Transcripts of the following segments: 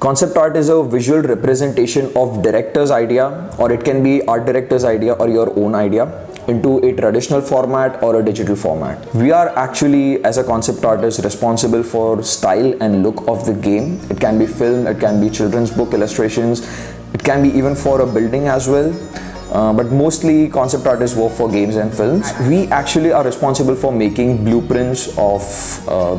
Concept art is a visual representation of director's idea, or it can be art director's idea or your own idea, into a traditional format or a digital format. We are actually, as a concept artist, responsible for style and look of the game. It can be film, it can be children's book illustrations, it can be even for a building as well. But mostly concept artists work for games and films. We actually are responsible for making blueprints of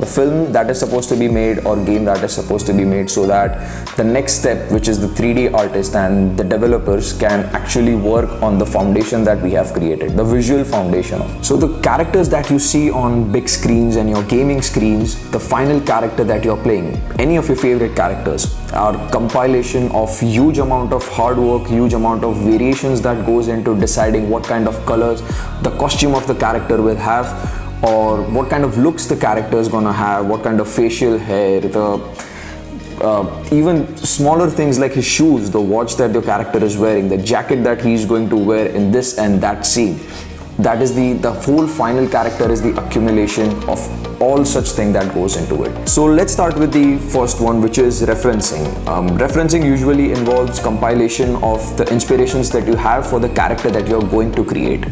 the film that is supposed to be made or game that is supposed to be made, so that the next step, which is the 3D artist and the developers, can actually work on the foundation that we have created, the visual foundation of. So the characters that you see on big screens and your gaming screens, the final character that you're playing, any of your favorite characters, are compilation of huge amount of hard work, huge amount of variations that goes into deciding what kind of colors the costume of the character will have, or what kind of looks the character is gonna have, what kind of facial hair, even smaller things like his shoes, the watch that your character is wearing, the jacket that he's going to wear in this and that scene. That is the whole final character is the accumulation of all such thing that goes into it. So let's start with the first one, which is referencing. Referencing usually involves compilation of the inspirations that you have for the character that you're going to create.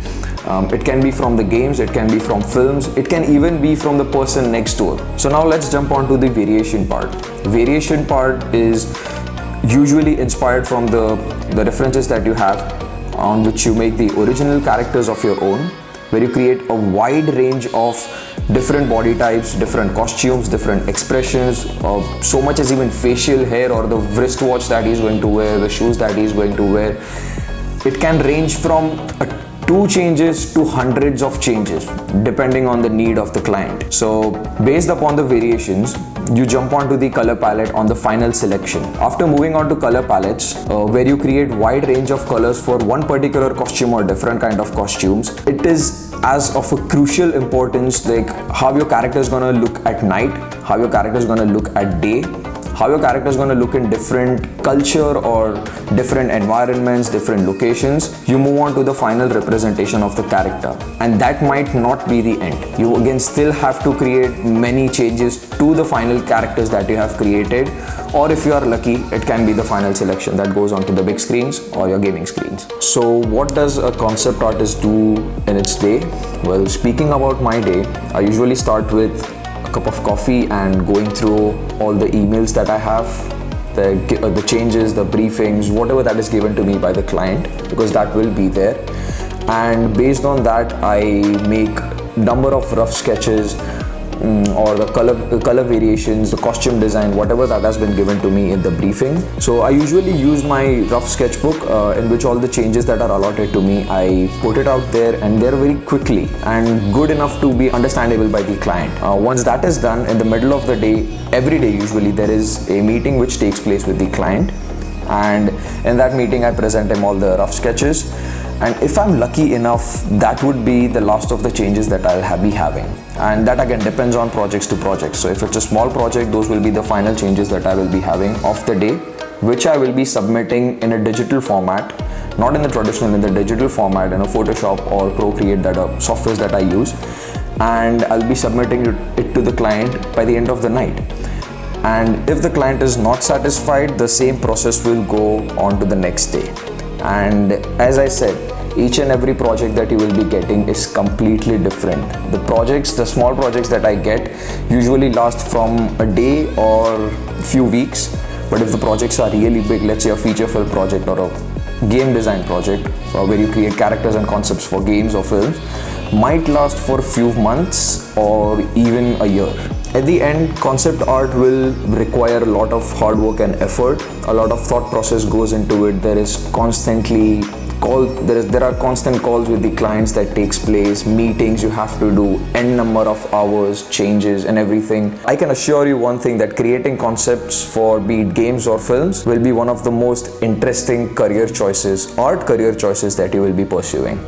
It can be from the games, it can be from films, it can even be from the person next door. So now let's jump on to the variation part. Variation part is usually inspired from the references that you have, on which you make the original characters of your own, where you create a wide range of different body types, different costumes, different expressions, so much as even facial hair or the wristwatch that he's going to wear, the shoes that he's going to wear. It can range from 2 changes to hundreds of changes depending on the need of the client. So based upon the variations, you jump onto the color palette on the final selection. After moving on to color palettes, where you create wide range of colors for one particular costume or different kind of costumes, it is as of a crucial importance, like how your character is gonna look at night, how your character is gonna look at day, how your character is going to look in different culture or different environments, different locations. You move on to the final representation of the character, and that might not be the end. You again still have to create many changes to the final characters that you have created, or if you are lucky, it can be the final selection that goes onto the big screens or your gaming screens. So what does a concept artist do in its day? Well, speaking about my day, I usually start with cup of coffee and going through all the emails that I have, the changes, the briefings, whatever that is given to me by the client, because that will be there. And based on that, I make number of rough sketches or the color variations, the costume design, whatever that has been given to me in the briefing. So I usually use my rough sketchbook in which all the changes that are allotted to me, I put it out there, and they're very quickly and good enough to be understandable by the client. Once that is done, in the middle of the day, every day usually, there is a meeting which takes place with the client, and in that meeting I present him all the rough sketches. And if I'm lucky enough, that would be the last of the changes that I'll be having. And that again depends on projects to projects. So if it's a small project, those will be the final changes that I will be having of the day, which I will be submitting in a digital format, not in the traditional, in the digital format, in a Photoshop or Procreate, that are softwares that I use. And I'll be submitting it to the client by the end of the night. And if the client is not satisfied, the same process will go on to the next day. And as I said, each and every project that you will be getting is completely different. The small projects that I get usually last from a day or few weeks. But if the projects are really big, let's say a feature-filled project or a game design project, where you create characters and concepts for games or films, might last for a few months or even a year. At the end, concept art will require a lot of hard work and effort. A lot of thought process goes into it. There are constant calls with the clients that takes place, meetings you have to do, n number of hours, changes and everything. I can assure you one thing, that creating concepts for be it games or films will be one of the most interesting career choices, art career choices that you will be pursuing.